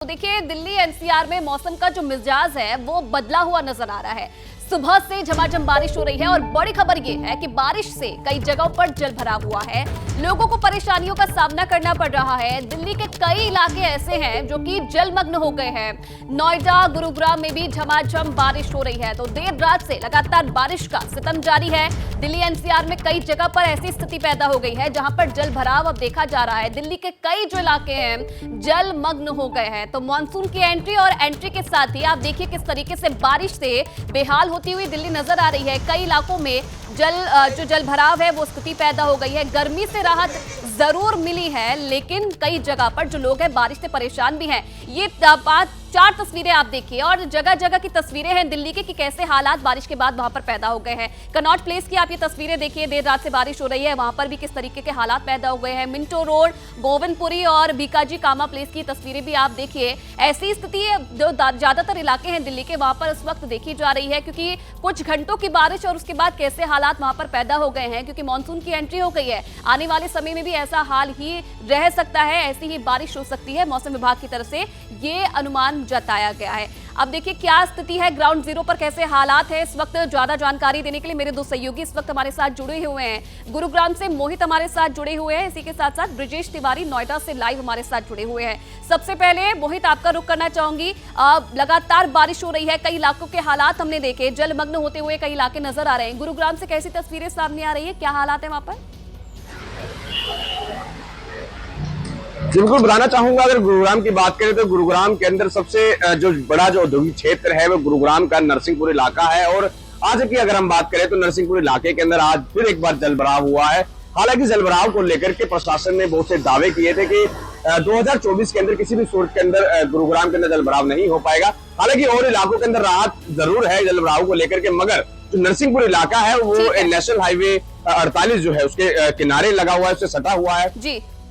तो देखिए, दिल्ली एनसीआर में मौसम का जो मिजाज है वो बदला हुआ नजर आ रहा है। सुबह से झमाझम बारिश हो रही है और बड़ी खबर ये है कि बारिश से कई जगहों पर जल भराव हुआ है। लोगों को परेशानियों का सामना करना पड़ रहा है। दिल्ली के कई इलाके ऐसे हैं जो कि जलमग्न हो गए हैं। नोएडा, गुरुग्राम में भी झमाझम बारिश हो रही है। तो देर रात से लगातार बारिश का सितम जारी है। दिल्ली एनसीआर में कई जगह पर ऐसी स्थिति पैदा हो गई है जहां पर जल भराव अब देखा जा रहा है। दिल्ली के कई जो इलाके हैं जलमग्न हो गए हैं। तो मानसून की एंट्री और एंट्री के साथ ही आप देखिए किस तरीके से बारिश से बेहाल होती हुई दिल्ली नजर आ रही है। कई इलाकों में जो जल भराव है वो स्थिति पैदा हो गई है। गर्मी से राहत जरूर मिली है, लेकिन कई जगह पर जो लोग हैं बारिश से परेशान भी हैं। ये 4 तस्वीरें आप देखिए और जगह जगह की तस्वीरें हैं दिल्ली के कि कैसे हालात बारिश के बाद वहां पर पैदा हो गए हैं। कनॉट प्लेस की आप ये तस्वीरें देखिए, देर रात से बारिश हो रही है, वहां पर भी किस तरीके के हालात पैदा हो गए हैं। मिंटो रोड, गोविंदपुरी और बीकाजी कामा प्लेस की तस्वीरें भी आप देखिए। ऐसी स्थिति जो ज्यादातर इलाके हैं दिल्ली के वहां पर इस वक्त देखी जा रही है, क्योंकि कुछ घंटों की बारिश और उसके बाद कैसे हालात वहां पर पैदा हो गए हैं, क्योंकि मानसून की एंट्री हो गई है। आने वाले समय में भी ऐसा हाल ही रह सकता है, ऐसी ही बारिश हो सकती है। मौसम विभाग की तरफ से ये अनुमान जताया गया है। अब देखिए क्या स्थिति है ग्राउंड जीरो पर, कैसे हालात है इस वक्त। ज्यादा जानकारी देने के लिए मेरे दो सहयोगी इस वक्त हमारे साथ जुड़े हुए हैं। गुरुग्राम से मोहित हमारे साथ जुड़े हुए हैं, इसी के साथ साथ ब्रिजेश तिवारी नोएडा से लाइव हमारे साथ जुड़े हुए हैं। सबसे पहले मोहित, आपका रुख करना चाहूंगी। लगातार बारिश हो रही है, कई इलाकों के हालात हमने देखे, जलमग्न होते हुए कई इलाके नजर आ रहे हैं। गुरुग्राम से कैसी तस्वीरें सामने आ रही है, क्या हालात है वहां पर? बिल्कुल बताना चाहूंगा, अगर गुरुग्राम की बात करें तो गुरुग्राम के अंदर सबसे जो बड़ा जो औद्योगिक क्षेत्र है वो गुरुग्राम का नरसिंहपुर इलाका है। और आज की अगर हम बात करें तो नरसिंहपुर इलाके के अंदर आज फिर एक बार जलभराव हुआ है। हालांकि जलभराव को लेकर के प्रशासन ने बहुत से दावे किए थे कि 2024 के अंदर किसी भी सूरत के अंदर गुरुग्राम के अंदर जलभराव नहीं हो पाएगा। हालांकि और इलाकों के अंदर राहत जरूर है जलभराव को लेकर के, मगर जो नरसिंहपुर इलाका है वो नेशनल हाईवे 48 जो है उसके किनारे लगा हुआ है, उससे सटा हुआ है।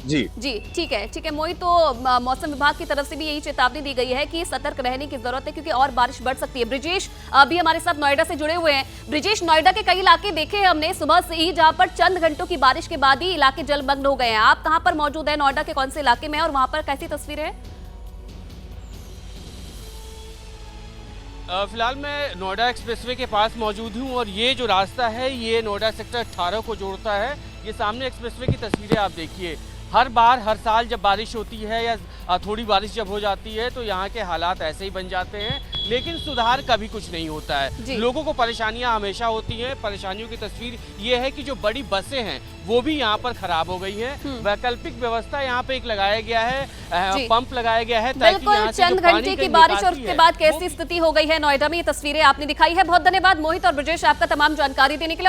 जी, ठीक है मोहित। तो मौसम विभाग की तरफ से भी यही चेतावनी दी गई है कि सतर्क रहने की जरूरत है, क्योंकि और बारिश बढ़ सकती है। ब्रिजेश भी हमारे साथ नोएडा से जुड़े हुए हैं। ब्रिजेश, नोएडा के कई इलाके देखे हमने सुबह से ही, जहां पर चंद घंटों की बारिश के बाद ही इलाके जलमग्न हो गए हैं। आप कहां पर मौजूद है, नोएडा के कौन से इलाके में, और वहां पर कैसी तस्वीरें हैं? फिलहाल मैं नोएडा एक्सप्रेसवे के पास मौजूद हूं और ये जो रास्ता है ये नोएडा सेक्टर 18 को जोड़ता है। ये सामने एक्सप्रेसवे की तस्वीरें आप देखिए। हर बार हर साल जब बारिश होती है या थोड़ी बारिश जब हो जाती है तो यहाँ के हालात ऐसे ही बन जाते हैं, लेकिन सुधार कभी कुछ नहीं होता है। लोगों को परेशानियां हमेशा होती हैं। परेशानियों की तस्वीर ये है कि जो बड़ी बसें हैं वो भी यहाँ पर खराब हो गई है। वैकल्पिक व्यवस्था यहाँ पे एक लगाया गया है, पंप लगाया गया है। बिल्कुल, चंद घंटे की बारिश और उसके बाद कैसी स्थिति हो गई है नोएडा में, ये तस्वीरें आपने दिखाई है। बहुत धन्यवाद मोहित और ब्रिजेश आपका तमाम जानकारी देने के लिए।